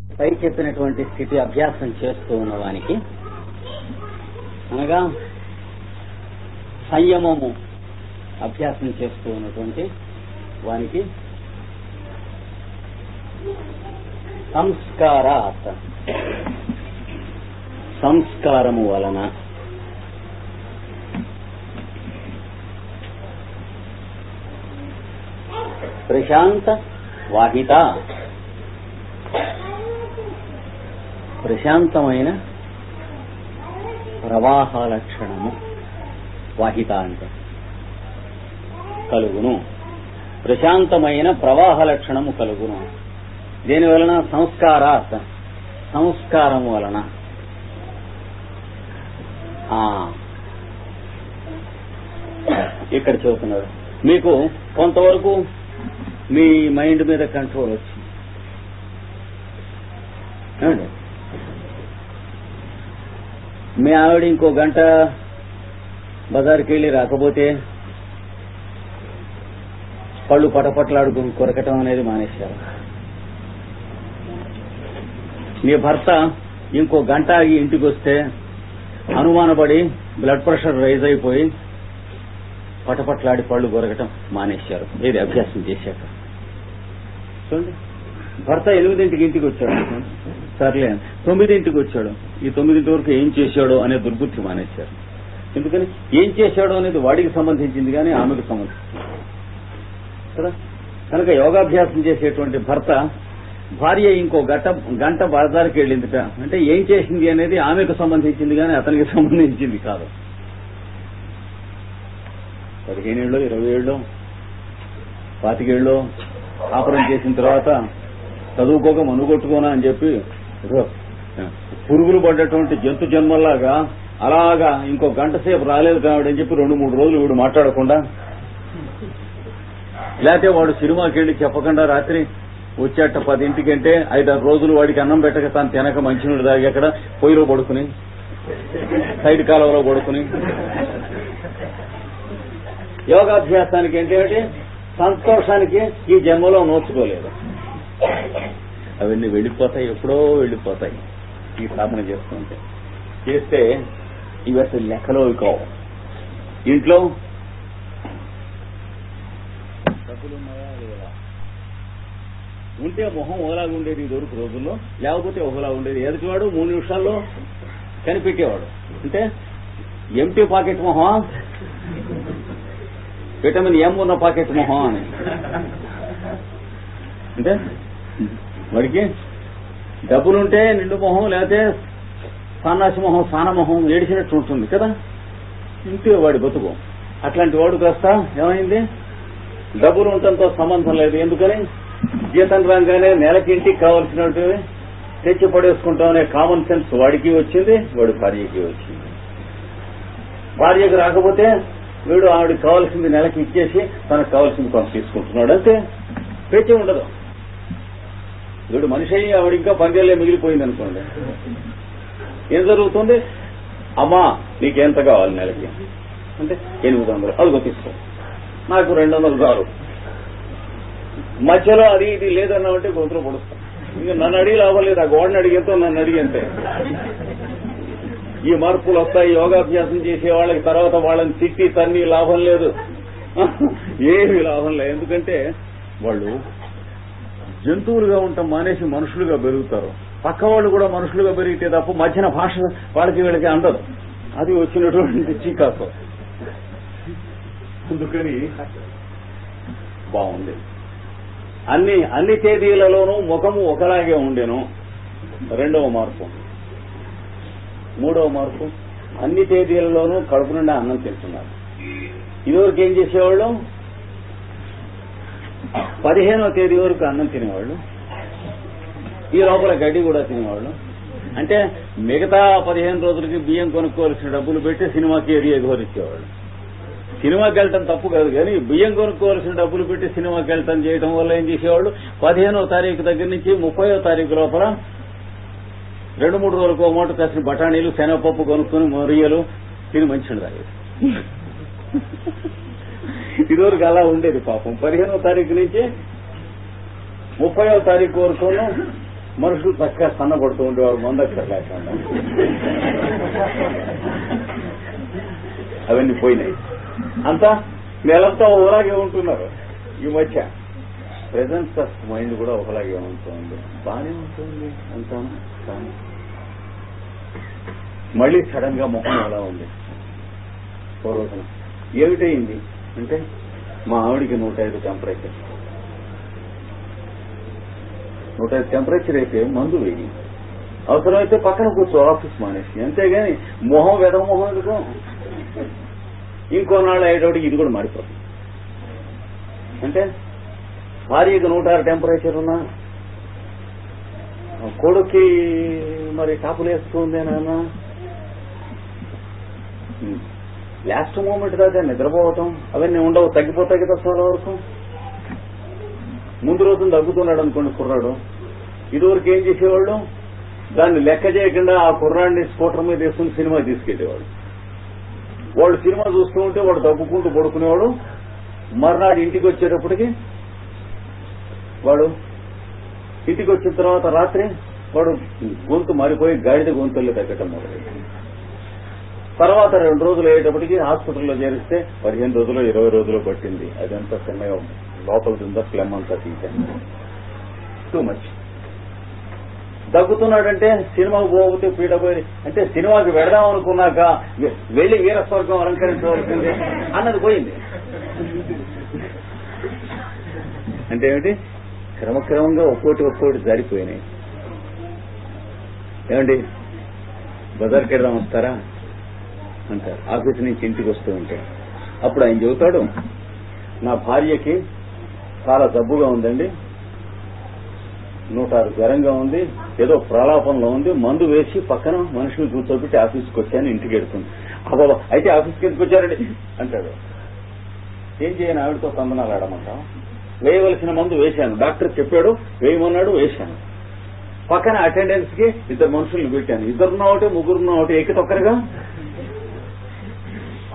పై చెప్పినటువంటి స్థితి అభ్యాసం చేస్తూ ఉన్నవానికి అనగా సంయమము అభ్యాసం చేస్తూ ఉన్నటువంటి వానికి సంస్కారాత్ సంస్కారము వలన ప్రశాంత వాహిత ప్రశాంతమైన ప్రవాహ లక్షణము వాహిత అంటే కలుగును. ప్రశాంతమైన ప్రవాహ లక్షణము కలుగును. దేని వలన? సంస్కారాత్ సంస్కారము వలన. ఇక్కడ చెబుతున్నారు మీకు కొంతవరకు మీ మైండ్ మీద కంట్రోల్ వచ్చింది. మీ ఆవిడ ఇంకో గంట బజార్కి వెళ్ళి రాకపోతే పళ్ళు పటపట్లాడుకుని కొరకటం అనేది మానేశారు. మీ భర్త ఇంకో గంట ఆగి ఇంటికి వస్తే అనుమానపడి బ్లడ్ ప్రెషర్ రైజ్ అయిపోయి పటపట్లాడి పళ్ళు కొరకటం మానేశారు. ఏది అభ్యాసం చేశాక. చూడండి, భర్త 8ంటికి ఇంటికి వచ్చాడు, సర్లే 9ంటికి వచ్చాడు. ఈ 9 వరకు ఏం చేశాడో అనే దుర్బుద్ధి మానేశారు. ఎందుకని? ఏం చేశాడో అనేది వాడికి సంబంధించింది కానీ ఆమెకు సంబంధించింది కదా. కనుక యోగాభ్యాసం చేసేటువంటి భర్త భార్య ఇంకో గంట బజార్కి వెళ్ళిందిట అంటే ఏం చేసింది అనేది ఆమెకు సంబంధించింది కానీ అతనికి సంబంధించింది కాదు. 15 ఏళ్ళు 20 ఏళ్ళు 25 ఏళ్ళు కాపురం చేసిన తర్వాత చదువుకోక మనుగొట్టుకోనా అని చెప్పి పురుగులు పడ్డటువంటి జంతు జన్మల్లాగా అలాగా ఇంకో గంట సేపు రాలేదు కావడని చెప్పి 2-3 రోజులు వీడు మాట్లాడకుండా, లేకపోతే వాడు సినిమాకి వెళ్ళి చెప్పకుండా రాత్రి వచ్చేట 10ంటికంటే 5-6 రోజులు వాడికి అన్నం పెట్టక తాను తినక మంచినీళ్ళు తాగి అక్కడ పొయ్యిలో పడుకుని సైడ్ కాలువలో పడుకుని యోగాభ్యాసానికి ఏంటంటే సంతోషానికి ఈ జన్మలో నోచుకోలేదు. అవన్నీ వెళ్ళిపోతాయి, ఎప్పుడో వెళ్ళిపోతాయి. ఈ సాధన చేస్తుంటే చేస్తే ఇవి అసలు లెక్కలో కావు. ఇంట్లో డబ్బులున్నాయా లేదా? ఉంటే మొహం ఒకలాగా ఉండేది ఇదివరకు రోజుల్లో, లేకపోతే ఒకలాగా ఉండేది. ఎదుటివాడు 3 నిమిషాల్లో కనిపెట్టేవాడు. అంటే ఎంటీ పాకెట్ మొహం, విటమిన్ ఎం ఉన్న పాకెట్ మొహం అని. అంటే వాడికి డబ్బులుంటే నిండు మొహం, లేకపోతే సన్నాసి మొహం సానమొహం ఏడిచినట్టు ఉంటుంది కదా. ఇంతే వాడి బతుకు. అట్లాంటి వాడు కాస్త ఏమైంది? డబ్బులు ఉండటంతో సంబంధం లేదు. ఎందుకని? జీతం రాగానే నెలకి ఇంటికి కావాల్సినట్టు తెచ్చి పడేసుకుంటామనే కామన్ సెన్స్ వాడికి వచ్చింది, వాడి భార్యకి వచ్చింది. భార్యకు రాకపోతే వీడు ఆవిడకి కావాల్సింది నెలకి ఇచ్చేసి తనకు కావాల్సింది కొంత తీసుకుంటున్నాడు. అంతే, పేచే ఉండదు. వీడు మనిషి అయ్యి ఆవిడ ఇంకా 10 మిగిలిపోయింది అనుకోండి, ఏం జరుగుతుంది? అమ్మా నీకెంత కావాలి నెలకి అంటే 800, అదిగో తీసుకో, నాకు 200 చాలు. మధ్యలో అది ఇది లేదన్నామంటే గొంతులో పొడుస్తాం. ఇక నన్ను అడిగి లాభం లేదు, ఆ గోడని అడిగేంతో నన్ను అడిగేంతే. ఈ మార్పులు వస్తాయి. యోగాభ్యాసం చేసే వాళ్ళకి తర్వాత వాళ్ళని తిట్టి తన్ని లాభం లేదు, ఏమీ లాభం లేదు. ఎందుకంటే వాళ్ళు జంతువులుగా ఉంటాం మానేసి మనుషులుగా పెరుగుతారు. పక్క వాళ్ళు కూడా మనుషులుగా పెరిగితే తప్ప మధ్యన భాష వాళ్ళకి వీళ్ళకి అందదు. అది వచ్చినటువంటి చీకాకు. అందుకని బాగుంది. అన్ని తేదీలలోనూ ముఖము ఒకలాగే ఉండేను. 2వ మార్పు. 3వ మార్పు, అన్ని తేదీలలోనూ కడుపు నిండా అన్నం తింటున్నారు. ఇదివరకు ఏం చేసేవాళ్ళు? 15వ తేదీ వరకు అన్నం తినేవాళ్ళు, ఈ లోపల గడ్డి కూడా తినేవాళ్ళు. అంటే మిగతా 15 రోజులకి బియ్యం కొనుక్కోవాల్సిన డబ్బులు పెట్టి సినిమాకి ఎగోరిచ్చేవాళ్ళు. సినిమాకి వెళ్ళటం తప్పు కాదు, కానీ బియ్యం కొనుక్కోవాల్సిన డబ్బులు పెట్టి సినిమాకి వెళ్ళటం చేయడం వల్ల ఏం చేసేవాళ్ళు? 15వ తారీఖు దగ్గర నుంచి 30వ తారీఖు లోపల 2-3 రోజులకు మూట కాసిన బఠానీలు శనగపప్పు కొనుక్కుని మొరియలు తిని మంచి తాగేది. ఇదివరకు అలా ఉండేది. పాపం 15వ తారీఖు నుంచి 30వ తారీఖు వరకు మనుషులు చక్కగా సన్నపడుతూ ఉండేవారు, మందక్కర్ లేకుండా. అవన్నీ పోయినాయి. అంతా నెలంతా ఒకలాగే ఉంటున్నారు. ఈ మధ్య ప్రెజెన్స్ ఆఫ్ మైండ్ కూడా ఒకలాగే ఉంటుంది. బాగానే ఉంటుంది అంతా. కానీ మళ్ళీ సడన్ గా మొహం ఎలా ఉంది ఓ రోజున. ఏమిటయింది అంటే మా ఆవిడికి 105 టెంపరేచర్. 105 టెంపరేచర్ అయితే మందు వేయి, అవసరమైతే పక్కన కూర్చో, ఆఫీస్ మానేసి. అంతేగాని మొహం వెదవ మొహం ఎందుకో. ఇంకో నాళ్ళు అయ్యేటోడికి ఇది కూడా మారిపోతుంది. అంటే భార్యకి 106 టెంపరేచర్ ఉన్నా కొడుక్కి మరి టాపులు వేస్తుంది నాన్న. లాస్ట్ మూమెంట్ దాకా నిద్రపోవటం అవన్నీ ఉండవు, తగ్గిపోతాయి కదా చాలా వరకు. ముందు రోజున తగ్గుతున్నాడు అనుకోండి కుర్రాడు, ఇదివరకు ఏం చేసేవాళ్ళు, దాన్ని లెక్క చేయకుండా ఆ కుర్రాడిని స్కూటర్ మీద వేసుకుని సినిమా తీసుకెళ్లేవాడు. వాడు సినిమా చూస్తూ ఉంటే వాడు తగ్గుకుంటూ పడుకునేవాడు. మర్నాడు ఇంటికి వచ్చేటప్పటికి వాడు ఇంటికి వచ్చిన తర్వాత రాత్రి వాడు గొంతు మారిపోయి గాడిద గొంతుల్లో తగ్గటం మొదలైంది. తర్వాత 2 రోజులు అయ్యేటప్పటికి హాస్పిటల్లో చేరిస్తే 15 రోజులు 20 రోజులు పట్టింది. అదంతా చిన్నగా లోపల ఉందా స్లెమ్ అంతా తీసాను. Too much. దగ్గుతున్నాడంటే సినిమాకు పోతే పీడపోయి అంటే సినిమాకి వెడదాం అనుకున్నాక వెళ్లి వీరస్వర్గం అలంకరించవలసింది అన్నది పోయింది. అంటే ఏమిటి, క్రమక్రమంగా ఒక్కోటి జారిపోయినాయి. ఏమండి బజార్కి వెళ్దాం వస్తారా అంటారు. ఆఫీస్ నుంచి ఇంటికి వస్తూ ఉంటాడు. అప్పుడు ఆయన చెబుతాడు, నా భార్యకి చాలా జబ్బుగా ఉందండి, 106 జ్వరంగా ఉంది, ఏదో ప్రలాపంలో ఉంది, మందు వేసి పక్కన మనుషులు కూర్చోబెట్టి ఆఫీస్కి వచ్చాను, ఇంటికి వెళ్తుంది. అబ్బా అయితే ఆఫీస్కి ఎందుకు వచ్చారండి అంటాడు. ఏం చేయను, ఆవిడతో సంబంధాలు ఆడమంటాం. వేయవలసిన మందు వేశాను, డాక్టర్ చెప్పాడు వేయమన్నాడు, వేశాను. పక్కన అటెండెన్స్ కి 2 మనుషులను పెట్టాను, 2 ఒకటి 3 ఒకటి ఎక్కితొక్కరుగా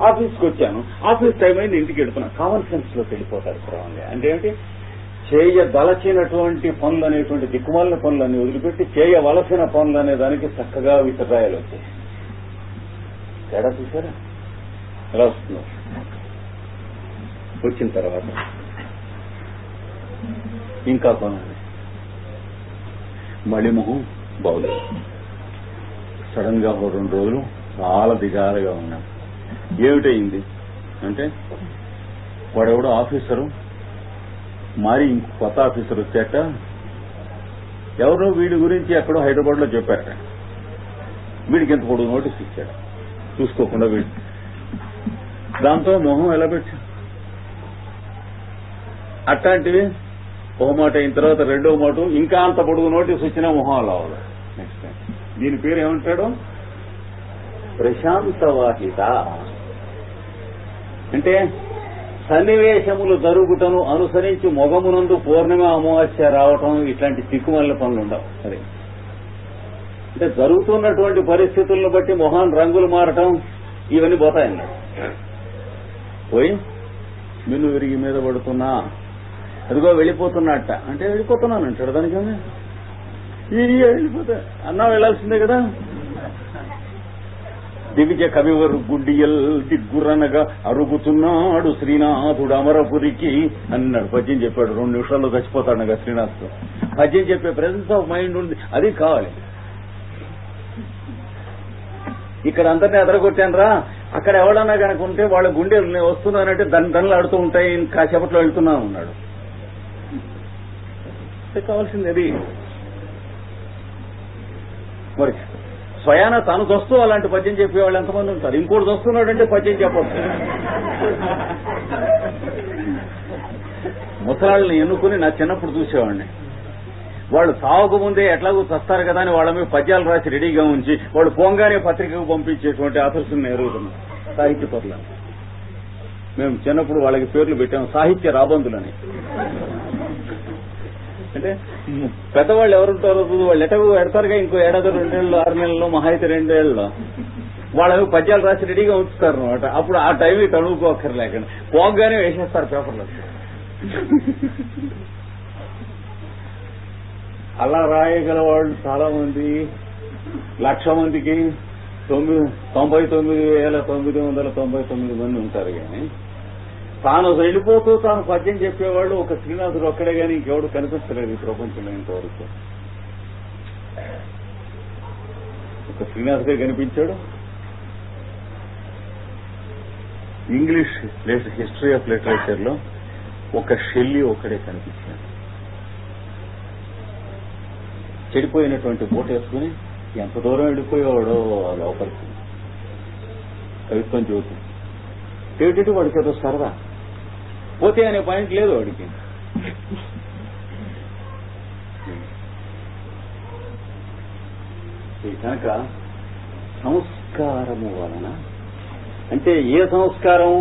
ఆఫీస్కి వచ్చాను. ఆఫీస్ టైం అయింది, ఇంటికి వెళ్తున్నా. కామన్ సెన్స్ లోకి వెళ్ళిపోతారు క్రమంగా. అంటే ఏంటి, చేయదలచినటువంటి పనులు అనేటువంటి దిక్కుమాలిన పనులన్నీ వదిలిపెట్టి చేయవలసిన పనులు అనే దానికి చక్కగా విసరాయాలు వచ్చాయి. తేడా చూసారా ఎలా వస్తుందో. వచ్చిన తర్వాత ఇంకా కొనాలి, మళ్ళీ మొహం బాగులేదు. సడన్ గా 2 రోజులు చాలా దిగాలుగా ఉన్నాడు. ఏమిటయింది అంటే వాడెవడో ఆఫీసరు మరి కొత్త ఆఫీసర్ వచ్చాక ఎవరో వీడి గురించి ఎక్కడో హైదరాబాద్ లో చెప్పారట. వీడికి ఎంత పొడుగు నోటీస్ ఇచ్చాడు చూసుకోకుండా వీడు. దాంతో మొహం ఎలా పెట్టా. అట్లాంటివి ఒక మాట అయిన తర్వాత 2వ మాట ఇంకా అంత పొడుగు నోటీస్ వచ్చినా మొహం అలా అవ్వాలి. నెక్స్ట్ టైం దీని పేరు ఏమంటాడు, ప్రశాంతవాహిత. అంటే సన్నివేశములు జరుగుటను అనుసరించి మొగమునందు పూర్ణిమ అమావాస్య రావటం, ఇట్లాంటి చిక్కుమల్ల పనులు ఉండవు. సరే, అంటే జరుగుతున్నటువంటి పరిస్థితులను బట్టి మొహాన్ రంగులు మారటం ఇవన్నీ పోతాయన్నాడు. పోయి మిన్ను విరిగి మీద పడుతున్నా, అదిగో వెళ్ళిపోతున్నట్ట. అంటే వెళ్ళిపోతున్నానంటాడు. దానికేమే వెళ్ళిపోతా అన్నా, వెళ్లాల్సిందే కదా. దివిజ కవివరు గుడ్డియల్ దిగ్గురనగా అరుగుతున్నాడు శ్రీనాథుడు అమరపురికి అన్నాడు. పద్యం చెప్పాడు. 2 నిమిషాల్లో చచ్చిపోతాడు శ్రీనాథ్. పద్యం చెప్పే ప్రెజెన్స్ ఆఫ్ మైండ్ ఉంది, అది కావాలి. ఇక్కడ అందరినీ అదరగొట్టాను రా, అక్కడ ఎవడన్నా కనుక ఉంటే వాళ్ళ గుండెలు వస్తున్నానంటే దండలు ఆడుతూ ఉంటాయి, కాసేపట్లో వెళ్తున్నా ఉన్నాడు. కావాల్సింది అది. మరి స్వయాన తను వస్తూ అలాంటి పద్యం చెప్పేవాళ్ళు ఎంతమంది ఉంటారు. ఇంకోటి వస్తున్నాడంటే పద్యం చెప్పొచ్చు. ముసలాళ్ళని ఎన్నుకుని నా చిన్నప్పుడు చూసేవాడిని. వాళ్ళు సాగుకు ముందే ఎట్లాగూ చస్తారు కదా అని వాళ్ళ మీద పద్యాలు రాసి రెడీగా ఉంచి వాళ్ళు పోంగానే పత్రికకు పంపించేటువంటి ఆఫర్స్ని ఎరుగుతున్నాం. సాహిత్య పట్ల మేము చిన్నప్పుడు వాళ్ళకి పేర్లు పెట్టాము, సాహిత్య రాబందులని. అంటే పెద్దవాళ్ళు ఎవరుంటారో వాళ్ళు ఎటకు పెడతారుగా, ఇంకో 1 ఏడాది 2 ఏళ్ళు 6 నెలల్లో మహా అయితే 2 ఏళ్ళలో వాళ్ళవి పద్యాలు రాసి రెడీగా ఉంచుతారు అనమాట. అప్పుడు ఆ టైంకి తణుకోక్కర్లేకుండా పోగానే వేసేస్తారు పేపర్లో. అలా రాయగల వాళ్ళు చాలా మంది, 1,00,000 మందికి 99,999 మంది ఉంటారు. కానీ తాను వెళ్ళిపోతూ తాను పద్యం చెప్పేవాళ్ళు ఒక శ్రీనాథుడు ఒక్కడే కానీ ఇంకెవడు కనిపించలేదు ఈ ప్రపంచంలో ఇంతవరకు. ఒక శ్రీనాథుడే కనిపించాడు. ఇంగ్లీష్ హిస్టరీ ఆఫ్ లిటరేచర్ లో ఒక షెల్లీ ఒక్కడే కనిపించాడు. చెడిపోయినటువంటి బోట్ వేసుకుని ఎంత దూరం వెళ్ళిపోయేవాడో లోపలికి కవిత్వం చెబుతుంది. ఏమిటంటే వాడికి ఏదో సరదా, పోతే అనే పాయింట్ లేదు వాడికి. కనుక సంస్కారము వలన అంటే ఏ సంస్కారం?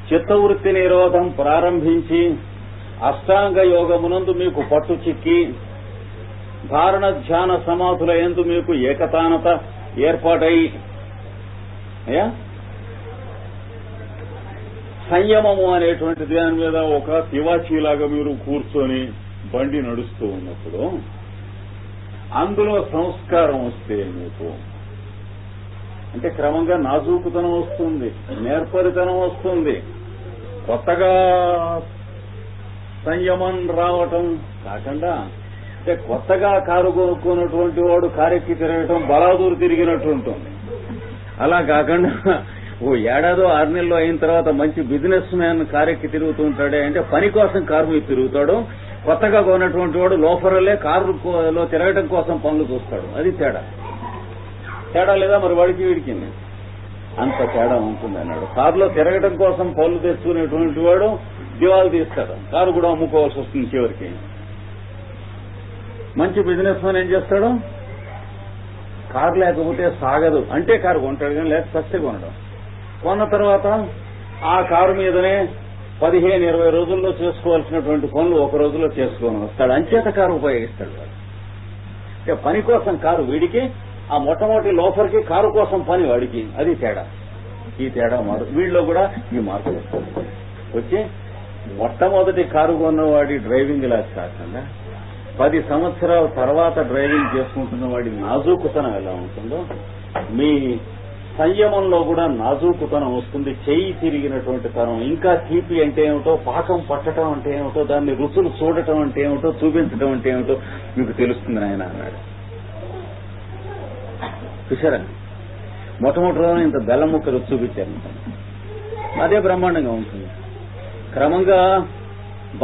చిత్తవృత్తి నిరోధం ప్రారంభించి అష్టాంగ యోగమునందు మీకు పట్టు చిక్కి ధారణ ధ్యాన సమాధుల యందు మీకు ఏకతానత ఏర్పాటై సంయమము అనేటువంటి దాని మీద ఒక తివాచీలాగా మీరు కూర్చొని బండి నడుస్తూ ఉన్నప్పుడు అందులో సంస్కారం వస్తే మీకు అంటే క్రమంగా నాజూకుతనం వస్తుంది, నేర్పరితనం వస్తుంది. కొత్తగా సంయమం రావటం కాకుండా అంటే కొత్తగా కారు కొనుక్కున్నటువంటి వాడు కారెక్కి తిరగటం బలాదూరు తిరిగినట్టు ఉంటుంది. అలా కాకుండా ఓ ఏడాదో 6 నెలలు అయిన తర్వాత మంచి బిజినెస్ మ్యాన్ కారెక్కి తిరుగుతూ ఉంటాడే అంటే పని కోసం కారు మీద తిరుగుతాడు. కొత్తగా కొన్నటువంటి వాడు లోఫర్లే కారులో తిరగటం కోసం పనులు చూస్తాడు. అది తేడా లేదా మరి వాడికి వీడికి అంత తేడా ఉంటుంది అన్నాడు. కారులో తిరగటం కోసం పనులు తెచ్చుకునేటువంటి వాడు దివాలు తీస్తాడు, కారు కూడా అమ్ముకోవాల్సి వస్తుంది చివరికి. మంచి బిజినెస్ మ్యాన్ ఏం చేస్తాడు? కారు లేకపోతే సాగదు అంటే కారు కొంటాడు, కానీ లేక సస్తే కొనడం. కొన్న తర్వాత ఆ కారు మీదనే 15-20 రోజుల్లో చేసుకోవాల్సినటువంటి పనులు ఒక రోజులో చేసుకొని వస్తాడు. అంచేత కారు ఉపయోగిస్తాడు. అంటే పని కోసం కారు వీడికి, ఆ మొట్టమొదటి లోఫర్కి కారు కోసం పని వాడికి. అది తేడా. ఈ తేడా వీళ్ళలో కూడా ఈ మార్పు వచ్చి మొట్టమొదటి కారు కొన్నవాడి డ్రైవింగ్ లాగా కాకుండా 10 సంవత్సరాల తర్వాత డ్రైవింగ్ చేసుకుంటున్న వాడి నాజూకుతనం ఎలా ఉంటుందో మీ సంయమంలో కూడా నాజూకుతనం వస్తుంది. చెయ్యి తిరిగినటువంటి తనం, ఇంకా తీపి అంటే ఏమిటో, పాకం పట్టడం అంటే ఏమిటో, దాన్ని రుచులు చూడటం అంటే ఏమిటో, చూపించడం అంటే ఏమిటో మీకు తెలుస్తుంది ఆయన అన్నాడు. చూశారా? మొట్టమొదటి రోజున ఇంత బెల్లం ముక్క రుచి చూపించారు. అదే బ్రహ్మాండంగా ఉంటుంది. క్రమంగా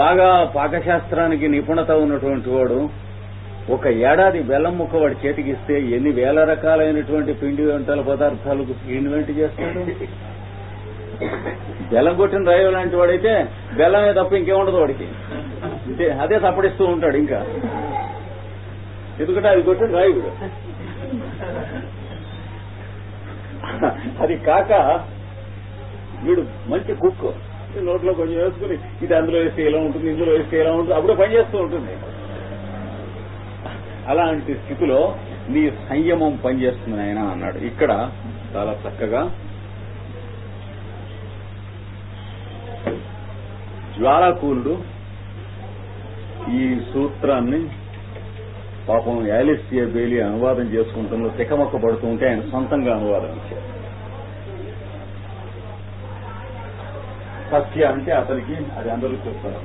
బాగా పాకశాస్త్రానికి నిపుణత ఉన్నటువంటి వాడు ఒక ఏడాది బెల్లం ముక్క వాడి చేతికి ఇస్తే ఎన్ని వేల రకాలైనటువంటి పిండి వంటల పదార్థాలు ఇన్వెంట్ చేస్తాడు. బెల్లం కొట్టిన రాయి లాంటి వాడైతే బెల్లమే తప్ప ఇంకేముండదు వాడికి. అదే తప్పడిస్తూ ఉంటాడు ఇంకా, ఎందుకంటే అది కొట్టిన రాయి కూడా. అది కాక వీడు మంచి కుక్, నోట్లో కొంచెం వేసుకుని ఇది అందులో వేస్తే ఎలా ఉంటుంది, ఇందులో వేస్తే ఎలా ఉంటుంది, అప్పుడే పని చేస్తూ ఉంటుంది. అలాంటి స్థితిలో నీ సంయమం పనిచేస్తుంది ఆయన అన్నాడు. ఇక్కడ చాలా చక్కగా జ్వాలాకూలుడు ఈ సూత్రాన్ని పాపం యాలిసియా బేలి అనువాదం చేసుకుంటూ తికమక్క పడుతూ ఉంటే ఆయన సొంతంగా అనువాదం ఇచ్చారు. సత్య అంటే అతనికి అది అందరూ చెప్తారు.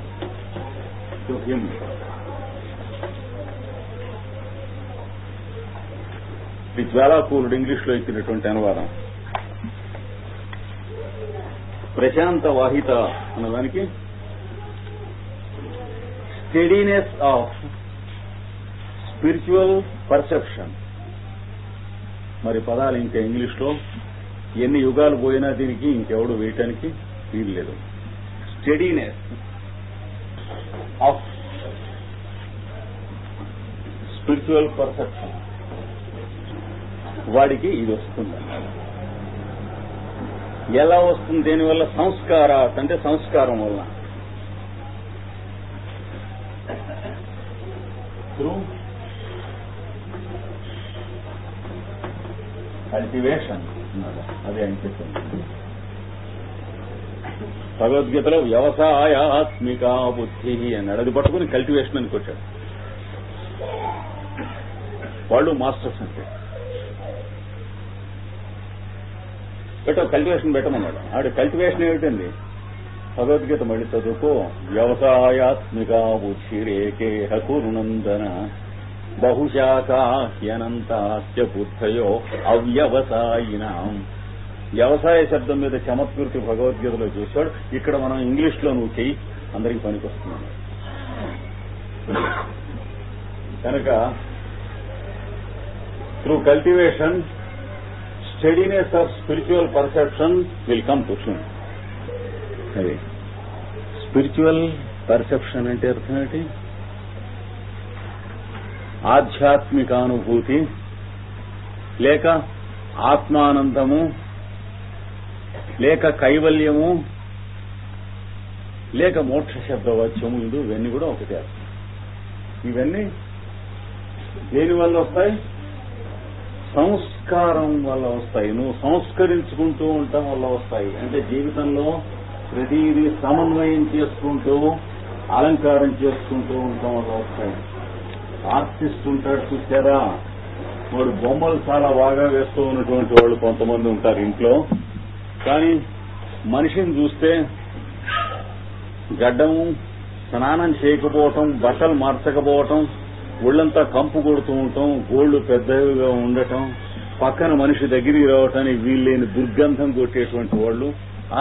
ఈ జ్వాలాకూలుడు ఇంగ్లీష్ లో ఇచ్చినటువంటి అనువాదం. ప్రశాంత వాహిత అన్నదానికి స్టెడీనెస్ ఆఫ్ స్పిరిచువల్ పర్సెప్షన్. మరి పదాలు ఇంకా ఇంగ్లీష్ లో ఎన్ని యుగాలు పోయినా దీనికి ఇంకెవడు వేయటానికి వీలు లేదు. స్టెడీనెస్ ఆఫ్ స్పిరిచువల్ పర్సెప్షన్, వాడికి ఇది వస్తుంది. ఎలా వస్తుంది? దేనివల్ల? సంస్కార అంటే సంస్కారం వల్ల. కల్టివేషన్ అదే అని చెప్తుంది భగవద్గీతలో. వ్యవసాయాత్మిక బుద్ధి అన్నాడు. అది పట్టుకుని కల్టివేషన్ అని కొట్టాడు. వాళ్ళు మాస్టర్స్ అంటే కల్టివేషన్ పెట్టమన్నాడు. ఆవిడ కల్టివేషన్ ఏమిటండి? భగవద్గీత మళ్ళీ చదువుకో. వ్యవసాయాత్మిక ఉచ్చిరేకే హకురునందన బహుశాఖాహ్యనంతాస్య బుద్ధయో అవ్యవసాయినాం. వ్యవసాయ శబ్దం మీద చమత్కృతి భగవద్గీతలో చూశాడు. ఇక్కడ మనం ఇంగ్లీష్ లో నువ్వు చెయ్యి, అందరికి పనికొస్తున్నాను. కనుక through cultivation steadiness of spiritual perception will come to soon. అది స్పిరిచువల్ పర్సెప్షన్ అంటే అర్థం ఏంటి? ఆధ్యాత్మికానుభూతి లేక ఆత్మానందము లేక కైవల్యము లేక మోక్ష శబ్దవాచ్యము, ఇవన్నీ కూడా ఒకటే అర్థం. ఇవన్నీ దేని వల్ల వస్తాయి? సంస్కారం వల్ల వస్తాయి. నువ్వు సంస్కరించుకుంటూ ఉండటం వల్ల వస్తాయి. అంటే జీవితంలో ప్రతిదీ సమన్వయం చేసుకుంటూ అలంకారం చేసుకుంటూ ఉండటం వల్ల వస్తాయి. ఆర్టిస్ట్ ఉంటాడు చూసారా, వాడు బొమ్మలు చాలా బాగా వేస్తూ ఉన్నటువంటి వాళ్ళు కొంతమంది ఉంటారు ఇంట్లో. కానీ మనిషిని చూస్తే గడ్డము, స్నానం చేయకపోవటం, బట్టలు మార్చకపోవటం, ఒళ్లంతా కంపు కొడుతూ ఉండటం, గోళ్లు పెద్దవిగా ఉండటం, పక్కన మనిషి దగ్గరికి రావటానికి వీల్లేని దుర్గంధం కొట్టేటువంటి వాళ్ళు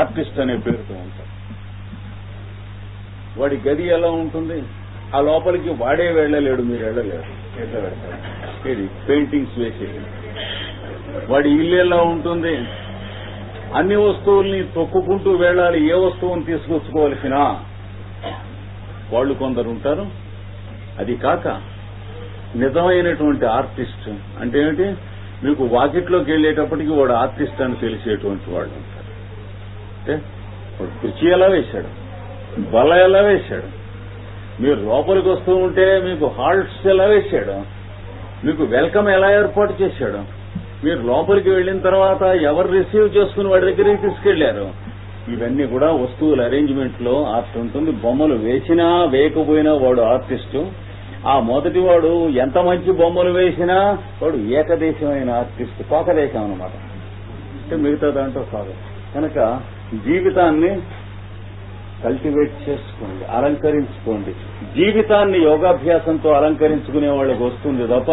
ఆర్టిస్ట్ అనే పేరుతో ఉంటారు. వాడి గది ఎలా ఉంటుంది? ఆ లోపలికి వాడే వెళ్లలేడు, మీరు వెళ్లలేరు. ఎట్లా పెడతారు? ఇది పెయింటింగ్స్ వేసేది. వాడి ఇల్లు ఎలా ఉంటుంది? అన్ని వస్తువుల్ని తొక్కుకుంటూ వెళ్లాలి. ఏ వస్తువుని తీసుకొచ్చుకోవాల్సిన వాళ్ళు కొందరు ఉంటారు. అది కాక నిజమైనటువంటి ఆర్టిస్ట్ అంటే ఏమిటి? మీకు వాకిట్లోకి వెళ్లేటప్పటికి వాడు ఆర్టిస్ట్ అని తెలిసేటువంటి వాళ్ళు ఉంటారు. అంటే వాడు కుర్చీ ఎలా వేశాడు, బల ఎలా వేశాడు, మీరు లోపలికి వస్తూ ఉంటే మీకు హాల్ట్స్ ఎలా వేశాడు, మీకు వెల్కమ్ ఎలా ఏర్పాటు చేశాడు, మీరు లోపలికి వెళ్లిన తర్వాత ఎవరు రిసీవ్ చేసుకుని వాడి దగ్గరికి తీసుకెళ్లారు, ఇవన్నీ కూడా వస్తువుల అరేంజ్మెంట్ లో ఆర్ట్ ఉంటుంది. బొమ్మలు వేసినా వేయకపోయినా వాడు ఆర్టిస్టు. ఆ మొదటి వాడు ఎంత మంచి బొమ్మలు వేసినా వాడు ఏకదేశమైన ఆర్టిస్ట్, కోకదేశం అన్నమాట. అంటే మిగతా దాంట్లో కాదు. కనుక జీవితాన్ని కల్టివేట్ చేసుకోండి, అలంకరించుకోండి. జీవితాన్ని యోగాభ్యాసంతో అలంకరించుకునే వాళ్ళకి వస్తుంది తప్ప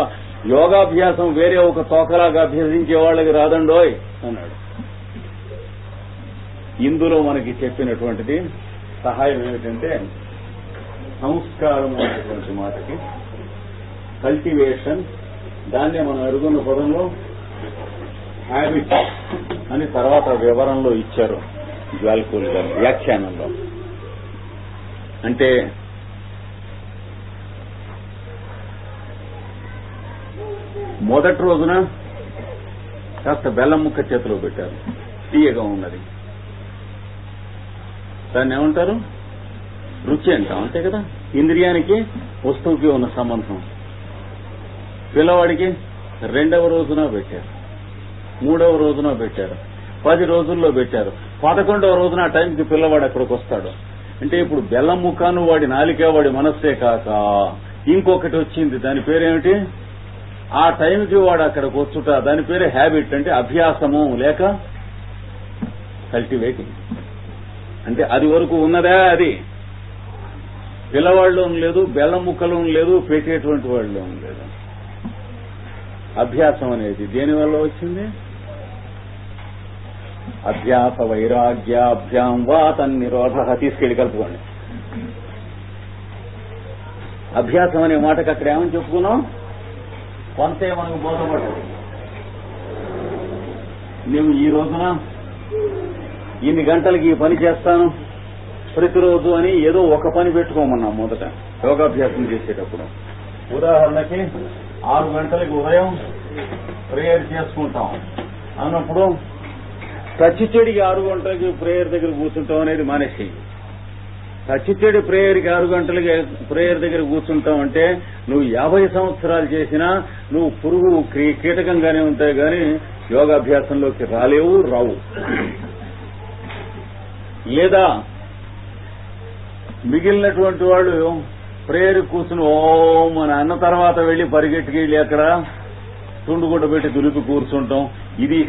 యోగాభ్యాసం వేరే ఒక తోకలాగా అభ్యసించే వాళ్ళకి రాదండోయ్ అన్నాడు. ఇందులో మనకి చెప్పినటువంటిది సహాయం ఏమిటంటే సంస్కారం అనేటువంటి మాటకి కల్టివేషన్, దాన్నే మనం అడుగున్న పదంలో హ్యాబిట్ అని తర్వాత వివరంలో ఇచ్చారు జ్వాల్కూల్ గారు వ్యాఖ్యానంలో. అంటే మొదటి రోజున కాస్త బెల్లం ముక్క చేతిలో పెట్టారు, తీయగా ఉన్నది. దాన్ని ఏమంటారు? రుచి అంటాం, అంతే కదా. ఇంద్రియానికి వస్తువుకి ఉన్న సంబంధం. పిల్లవాడికి 2వ రోజున పెట్టారు, 3వ రోజున పెట్టారు, 10 రోజుల్లో పెట్టారు, 11వ రోజున ఆ టైంకి పిల్లవాడు అక్కడికి వస్తాడు. అంటే ఇప్పుడు బెల్లం ముక్కను వాడి నాలిక వాడి మనస్సే కాక ఇంకొకటి వచ్చింది, దాని పేరేమిటి? ఆ టైంకి వాడు అక్కడికి వచ్చుట, దాని పేరే హ్యాబిట్. అంటే అభ్యాసము లేక కల్టివేటింగ్. అంటే అది వరకు ఉన్నదా? అది పిల్లవాళ్ళు లేదు, బెల్లం ముక్కలు లేదు, పెట్టేటువంటి వాళ్ళు లేదు. అభ్యాసం అనేది దేనివల్ల వచ్చింది? అభ్యాస వైరాగ్యాభ్యాం వా తన్నిరోధ. తీసుకెళ్లి కలుపుకోండి. అభ్యాసం అనే మాటకు అక్కడ ఏమని చెప్పుకున్నాం? కొంతే మనకు బోధపడ్డది. నువ్వు ఈ రోజున ఇన్ని గంటలకి ఈ పని చేస్తాను ప్రతిరోజు అని ఏదో ఒక పని పెట్టుకోమన్నాం మొదట యోగాభ్యాసం చేసేటప్పుడు. ఉదాహరణకి 6 గంటలకి ఉదయం ప్రేయర్ చేసుకుంటాం అన్నప్పుడు సచ్చిచెడికి 6 గంటలకి ప్రేయర్ దగ్గర కూర్చుంటాం అనేది మానేసి, సచ్చిచెడి ప్రేయర్కి 6 గంటలకి ప్రేయర్ దగ్గర కూర్చుంటాం అంటే నువ్వు 50 సంవత్సరాలు చేసినా నువ్వు పురుగు కీటకంగానే ఉంటాయి కానీ యోగాభ్యాసంలోకి రావు. లేదా మిగిలినటువంటి వాళ్ళు ప్రేయర్ కూర్చుని ఓం అని అన్న తర్వాత వెళ్లి పరిగెట్టుకు వెళ్ళి అక్కడ తుండు గుడ్డ పెట్టి దులిపి కూర్చుంటాం. ఇది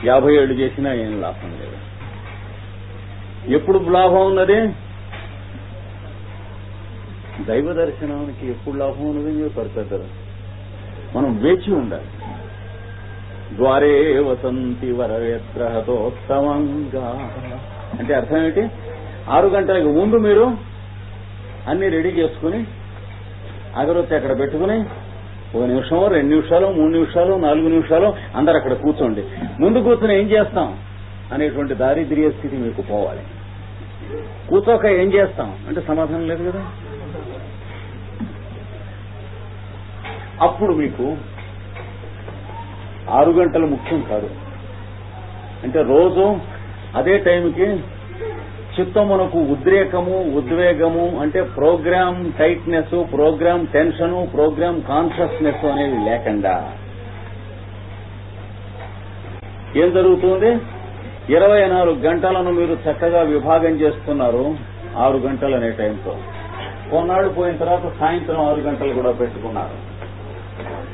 50 ఏళ్ళు చేసినా ఏం లాభం లేదు. ఎప్పుడు లాభం ఉన్నది? దైవ దర్శనానికి ఎప్పుడు లాభం ఉన్నది చెప్పారు పెద్దలు. మనం వేచి ఉండాలి. ద్వారే వసంతి వరవేత్రహతోత్తమంగా అంటే అర్థం ఏంటి? 6 గంటలకు ముందు మీరు అన్ని రెడీ చేసుకుని అగరొత్తి అక్కడ పెట్టుకుని 1 నిమిషం, 2 నిమిషాలు, 3 నిమిషాలు, 4 నిమిషాలు అందరు అక్కడ కూర్చోండి. ముందు కూర్చొని ఏం చేస్తాం అనేటువంటి దారిద్ర్య స్థితి మీకు పోవాలి. కూర్చోక ఏం చేస్తాం అంటే సమాధానం లేదు కదా. అప్పుడు మీకు 6 గంటలు ముఖ్యం కాదు. అంటే రోజు అదే టైంకి చిత్తమునకు ఉద్రేకము, ఉద్వేగము అంటే program tightness, program tension, program consciousness అనేది లేకుండా ఏం జరుగుతుంది? 24 గంటలను మీరు చక్కగా విభాగం చేస్తున్నారు 6 గంటలు అనే టైంతో. కొన్నాళ్ళు పోయిన తర్వాత సాయంత్రం 6 గంటలు కూడా పెట్టుకున్నారు.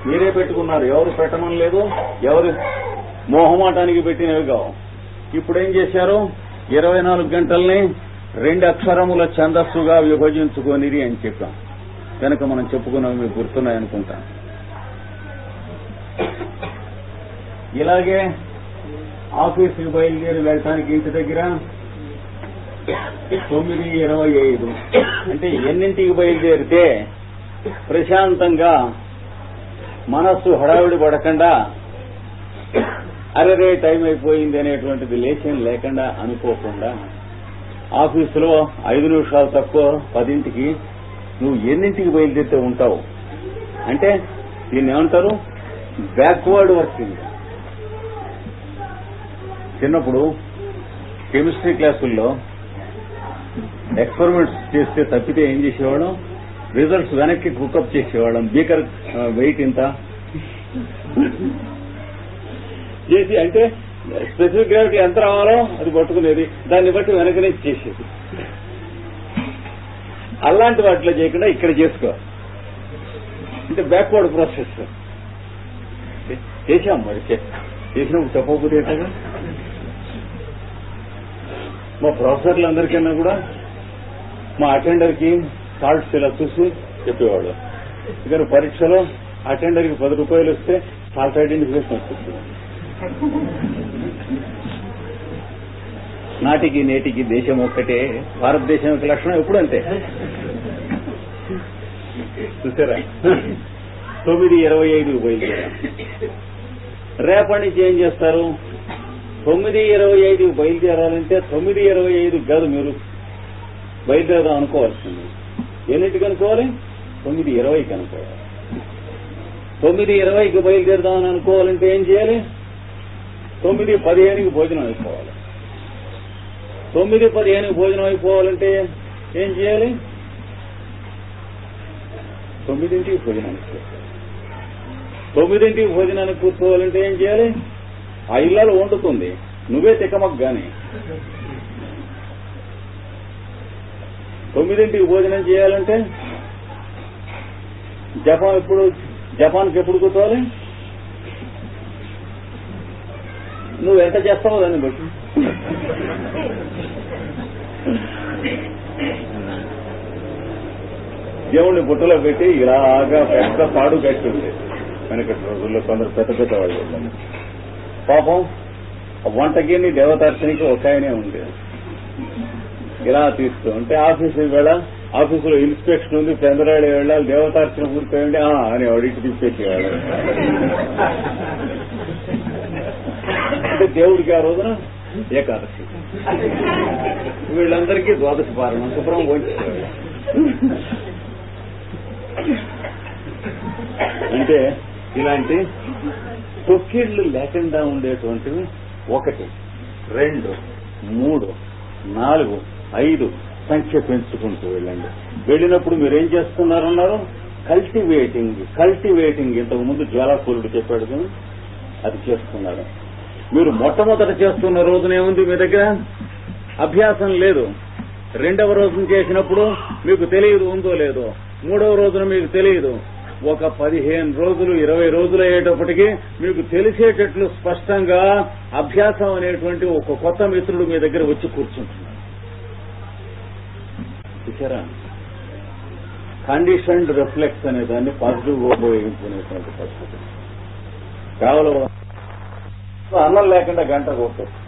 మీరే పెట్టుకున్నారు, ఎవరు పెట్టమని లేదు, ఎవరు మోహమాటానికి పెట్టినవి కావు. ఇప్పుడు ఏం చేశారు? 24 గంటల్ని 2 అక్షరముల ఛందస్సుగా విభజించుకొనిరి అని చెప్పాం. కనుక మనం చెప్పుకున్నాం, మీకు గుర్తున్నాయనుకుంటా. ఇలాగే ఆఫీస్కి బయలుదేరి వెళ్ళటానికి ఇంటి దగ్గర 9:25 అంటే ఎన్నింటికి బయలుదేరితే ప్రశాంతంగా మనస్సు హడావిడి పడకుండా అరే టైం అయిపోయింది అనేటువంటిది లేచేం లేకుండా అనుకోకుండా ఆఫీసులో 5 నిమిషాలు తక్కువ 10ంటికి నువ్వు ఎన్నింటికి బయలుదేరితే ఉంటావు అంటే దీన్ని ఏమంటారు? Backward working. చిన్నప్పుడు కెమిస్ట్రీ క్లాసుల్లో ఎక్స్పెరిమెంట్స్ చేస్తే తప్పితే ఏం చేసేవాళ్ళం? రిజల్ట్స్ వెనక్కి కుకప్ చేసేవాళ్ళం. బీకర్ వెయిట్ ఇంత చేసి అంటే స్పెసిఫిక్ గ్రావిటీ ఎంత రావాలో అది పట్టుకునేది, దాన్ని బట్టి వెనకనే చేసేది. అలాంటి వాటిలో చేయకుండా ఇక్కడ చేసుకో అంటే బ్యాక్వర్డ్ ప్రాసెస్ చేశాం. మరి చేసినప్పుడు చెప్పకపోతే ఏంటగా మా ప్రొఫెసర్లందరికన్నా కూడా మా అటెండర్కి సాల్ట్స్ ఇలా చూసి చెప్పేవాళ్ళు. ఇక్కడ పరీక్షలో అటెండర్కి 10 రూపాయలు వస్తే సాల్ట్ ఐడెంటిఫికేషన్ వస్తుంది. నాటికి నేటికి దేశం ఒక్కటే, భారతదేశం యొక్క లక్షణం ఎప్పుడంతే. చూసారా? 9:25 బయలుదేరా. రేపటి నుంచి ఏం చేస్తారు? 9:25 బయలుదేరాలంటే 9:25 కాదు, మీరు బయలుదేరదాం అనుకోవాల్సింది. ఎన్నింటికి అనుకోవాలి? 9:20కి అనుకోవాలి. 9:20కి బయలుదేరదామని అనుకోవాలంటే ఏం చేయాలి? 9:15కి భోజనం అయిపోవాలి. 9:15కి భోజనం అయిపోవాలంటే ఏం చేయాలి? 9ంటికి భోజనానికి కూర్చోవాలి. 9ంటికి భోజనానికి కూర్చోవాలంటే ఏం చేయాలి? ఆ ఇళ్ళలో వండుతుంది, నువ్వే తిక్కమకు గాని. 9ంటికి భోజనం చేయాలంటే జపాన్కి ఎప్పుడు కూర్చోవాలి? నువ్వు ఎంత చేస్తావో దాన్ని బట్టి. దేవుణ్ణి బుట్టలో పెట్టి ఇలాగా పెద్ద పాడు కట్టింది వెనకటి రోజుల్లో కొందరు పెద్ద వాళ్ళు. పాపం వంటకి దేవతార్చనకి ఒక ఆయనే ఉండేది. ఇలా తీస్తూ ఉంటే ఆఫీసులో ఇన్స్పెక్షన్ ఉంది, పెందరాడే వెళ్ళాలి, దేవతార్చన పూర్తయింది అని అడిగి తిప్పేసేవాళ్ళు. అంటే దేవుడికి ఆ రోజున ఏకాదశి, వీళ్ళందరికీ ద్వాదశి పారణం శుభ్రం పోయించేవాళ్ళు. అంటే ఇలాంటి తొక్కిళ్లు లేకుండా ఉండేటువంటివి 1, 2, 3, 4, 5 సంఖ్య పెంచుకుంటూ వెళ్ళండి. వెళ్ళినప్పుడు మీరేం చేస్తున్నారన్నారు? కల్టివేటింగ్ ఇంతకు ముందు జ్వాలాపూరుడు చెప్పాడు కానీ అది చేస్తున్నారు. మీరు మొట్టమొదట చేస్తున్న రోజునేముంది మీ దగ్గర? అభ్యాసం లేదు. 2వ రోజున చేసినప్పుడు మీకు తెలియదు ఉందో లేదో, 3వ రోజున మీకు తెలియదు, ఒక 15 రోజులు 20 రోజులు అయ్యేటప్పటికీ మీకు తెలిసేటట్లు స్పష్టంగా అభ్యాసం అనేటువంటి ఒక కొత్త మిత్రుడు మీ దగ్గర వచ్చి కూర్చుంటున్నాడు. చూసారా? కండిషన్డ్ రిఫ్లెక్స్ అనే దాన్ని పాజిటివ్ గా ఉపయోగించుకునేటువంటి పరిస్థితి. కేవలం అన్నం లేకుండా గంట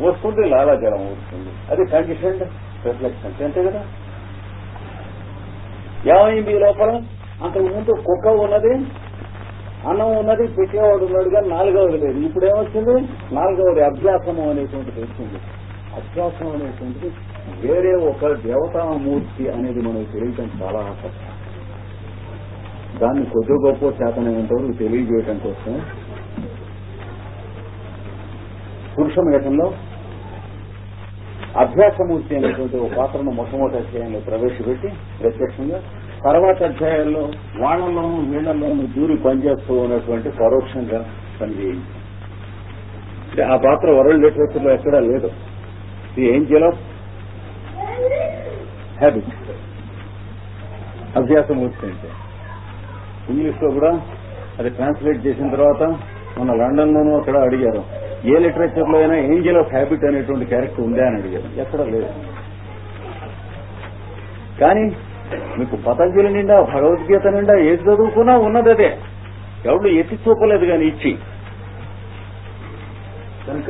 వస్తుంది, లాలాజలం వస్తుంది. అది కండిషన్డ్ రిఫ్లెక్స్ అంటే అంతే కదా. ఏమైంది ఈ లోపల? అంతకు ముందు కుక్క ఉన్నది, అన్నం ఉన్నది, పెట్టేవాడు ఉన్నాడు, కానీ 4వది లేదు. ఇప్పుడు ఏమొచ్చింది? 4వది అభ్యాసము అనేటువంటిది వచ్చింది. అభ్యాసం అనేటువంటిది వేరే ఒక దేవతామూర్తి అనేది మనకు తెలియటం చాలా కష్టం. దాన్ని కొద్ది గొప్ప చేతనైనంతవరకు తెలియజేయటం కోసం పురుషమేతంలో అభ్యాసమూర్తి అనేటువంటి ఒక పాత్రను మొట్టమొదటి అధ్యాయంలో ప్రవేశపెట్టి ప్రత్యక్షంగా, తర్వాత అధ్యాయాల్లో వాళ్ళలోనూ వీళ్లలోనూ దూరి పనిచేస్తూ ఉన్నటువంటి పరోక్షంగా పనిచేయింది. ఆ పాత్ర వరల్డ్ లిటరేచర్ లో ఎక్కడా లేదు. ది ఏంజెల్ ఆఫ్ హ్యాబిట్, అభ్యాసమూర్తి అంటే. ఇంగ్లీష్ లో కూడా అది ట్రాన్స్లేట్ చేసిన తర్వాత మన లండన్ లోనూ అక్కడ అడిగారు, ఏ లిటరేచర్ లో అయినా ఏంజెల్ ఆఫ్ హ్యాబిట్ అనేటువంటి క్యారెక్టర్ ఉందా అని అడిగారు. ఎక్కడ లేదు. కానీ మీకు పతంజలి నిండా, భగవద్గీత నిండా ఏది చదువుకున్నా ఉన్నది అదే. ఎవరు ఎత్తి చూపలేదు కానీ ఇచ్చి. కనుక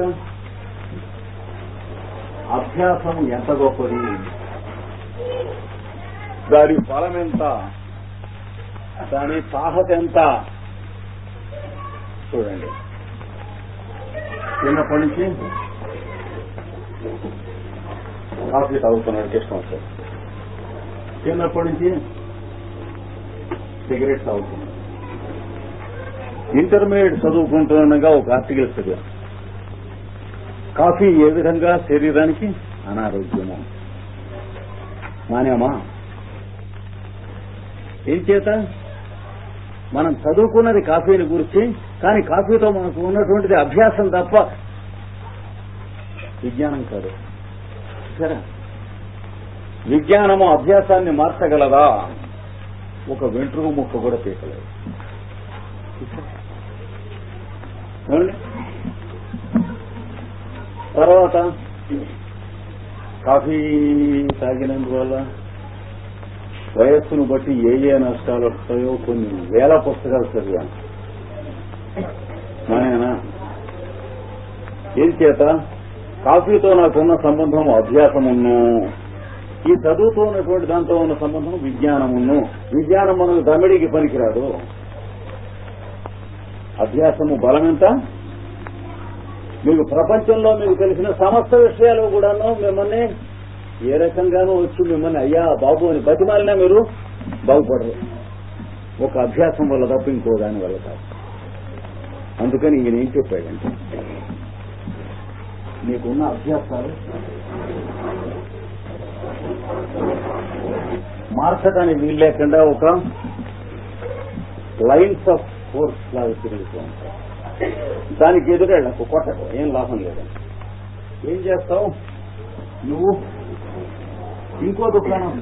అభ్యాసం ఎంత గొప్పది, దాని ఫలం ఎంత, దాని సాహస ఎంత చూడండి. చిన్నప్పటి నుంచి కాఫీ తాగుతున్నాడు కృష్ణ సార్. చిన్నప్పటి నుంచి సిగరెట్ తాగుతున్నాడు. ఇంటర్మీడియట్ చదువుకుంటుండగా ఒక ఆర్టికల్ చదివాను, కాఫీ ఏ విధంగా శరీరానికి అనారోగ్యము. మానేమా? ఏం చేత? మనం చదువుకున్నది కాఫీని గురించి, కానీ కాఫీతో మనకు ఉన్నటువంటిది అభ్యాసం తప్ప విజ్ఞానం కాదు. సరే, విజ్ఞానము అభ్యాసాన్ని మార్చగలదా? ఒక వెంట్రుక ముక్క కూడా పీకలేదు. తర్వాత కాఫీ తాగినందువల్ల వయస్సును బట్టి ఏ నష్టాలు వస్తాయో కొన్ని వేల పుస్తకాలు చదివాను. మానేనా? ఏం చేత? కాఫీతో నాకున్న సంబంధం అభ్యాసమును, ఈ చదువుతో ఉన్నటువంటి దాంతో ఉన్న సంబంధం విజ్ఞానమును. విజ్ఞానం మనకు దమిడికి పనికిరాదు. అభ్యాసము బలమెంత? మీకు ప్రపంచంలో మీకు తెలిసిన సమస్త విషయాలు కూడాను మిమ్మల్ని ఏ రకంగానూ వచ్చి మిమ్మల్ని అయ్యా బాబు అని బతిమాలినా మీరు బాగుపడరు. ఒక అభ్యాసం వల్ల తప్ప ఇంకో దాని వల్ల కాదు. అందుకని ఈయన ఏం చెప్పాడంటే, మీకున్న అభ్యాసాలు మార్చడానికి వీలు లేకుండా ఒక లైన్స్ ఆఫ్ ఫోర్స్ లాగా తిరుగుతూ ఉంటాయి. దానికి ఎదురేళ్లకు కొట్టకు, ఏం లాభం లేదని. ఏం చేస్తావు నువ్వు? ఇంకో దుకాణం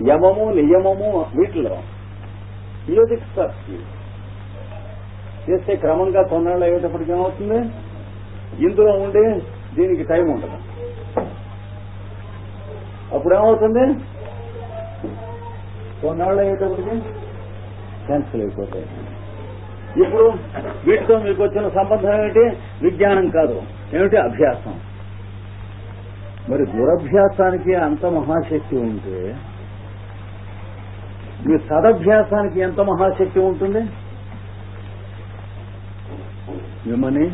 యమము నియమము వీటిలో మ్యూజిక్ స్టార్ట్ చేస్తే క్రమంగా కొన్నాళ్ళు అయ్యేటప్పటికి ఏమవుతుంది? ఇందులో ఉండి దీనికి టైం ఉండదు. అప్పుడేమవుతుంది? కొన్నాళ్ళు అయ్యేటప్పటికి క్యాన్సిల్ అయిపోతాయి. ఇప్పుడు వీటితో మీకు వచ్చిన సంబంధం ఏమిటి? విజ్ఞానం కాదు, ఏమిటి? అభ్యాసం. మరి దురభ్యాసానికి అంత మహాశక్తి ఉంటే మీ సదభ్యాసానికి ఎంత మహాశక్తి ఉంటుంది? మిమ్మల్ని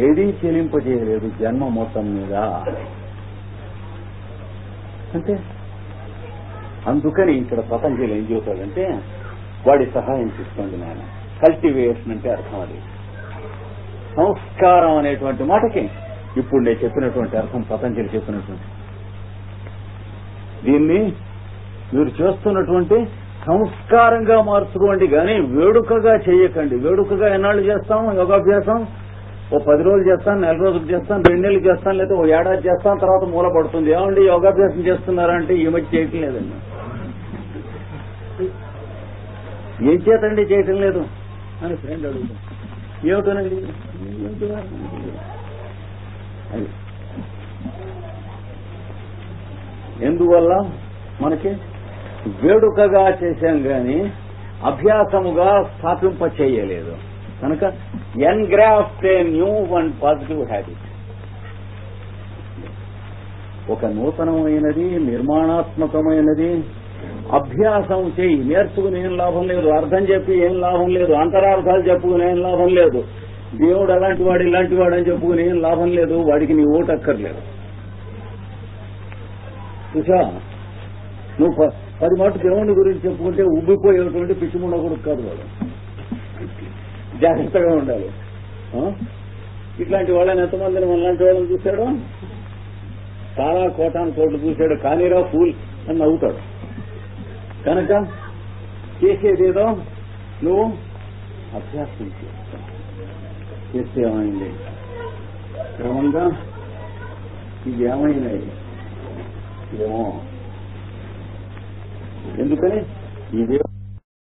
ఏదీ చెలింపజేయలేదు జన్మ మొత్తం మీద. అంటే అందుకని ఇక్కడ పతంజలి ఏం చెబుతాడంటే, వాడి సహాయం తీసుకోండి నాయన. కల్టివేషన్ అంటే అర్థం అది. సంస్కారం అనేటువంటి మాటకి ఇప్పుడు నేను చెప్పినటువంటి అర్థం పతంజలి చెప్పినటువంటి. దీన్ని మీరు చేస్తున్నటువంటి సంస్కారంగా మార్చుకోండి, కానీ వేడుకగా చేయకండి. వేడుకగా ఎన్నాళ్ళు చేస్తాం యోగాభ్యాసం? ఓ 10 రోజులు చేస్తాను, నెల రోజులు చేస్తాను, 2 నెలలు చేస్తాను, లేదా ఓ ఏడాది చేస్తాను, తర్వాత మూల పడుతుంది. ఏమండి యోగాభ్యాసం చేస్తున్నారంటే ఈ మధ్య చేయటం లేదండి. ఏం చేతండి చేయటం లేదు అని ఫ్రెండ్ అడుగుతాం. ఏమిటోనండి అది ఎందువల్ల మనకి వేడుకగా చేశాం గాని అభ్యాసముగా స్థాపింప చేయలేదు కనుక engraft a new and positive habit. ఒక నూతనమైనది నిర్మాణాత్మకమైనది అభ్యాసం చేయి. నేర్చుకుని ఏం లాభం లేదు, అర్థం చెప్పి ఏం లాభం లేదు, అంతరార్థాలు చెప్పుకుని ఏం లాభం లేదు, దేవుడు అలాంటి వాడు ఇలాంటి వాడు అని చెప్పుకుని ఏం లాభం లేదు. వాడికి నీ ఓటు అక్కర్లేదు. చూసా, నువ్వు 10 మాటలు దేవుని గురించి చెప్పుకుంటే ఉబ్బిపోయేటువంటి పిచ్చిముండ కొడుకు కాదు వాడు. జాగ్రత్తగా ఉండాలి. ఇట్లాంటి వాళ్ళని ఎంతమందిని మనలాంటి వాళ్ళని చూశాడు, చాలా కోటాను కోట్లు చూశాడు, కానీరా ఫూల్ అని నవ్వుతాడు. కనుక చేసేదేదో నువ్వు అభ్యాసం చేస్తే ఏమైంది, క్రమంగా ఇది ఏమైనాయి ఏమో. ఎందుకని ఇదే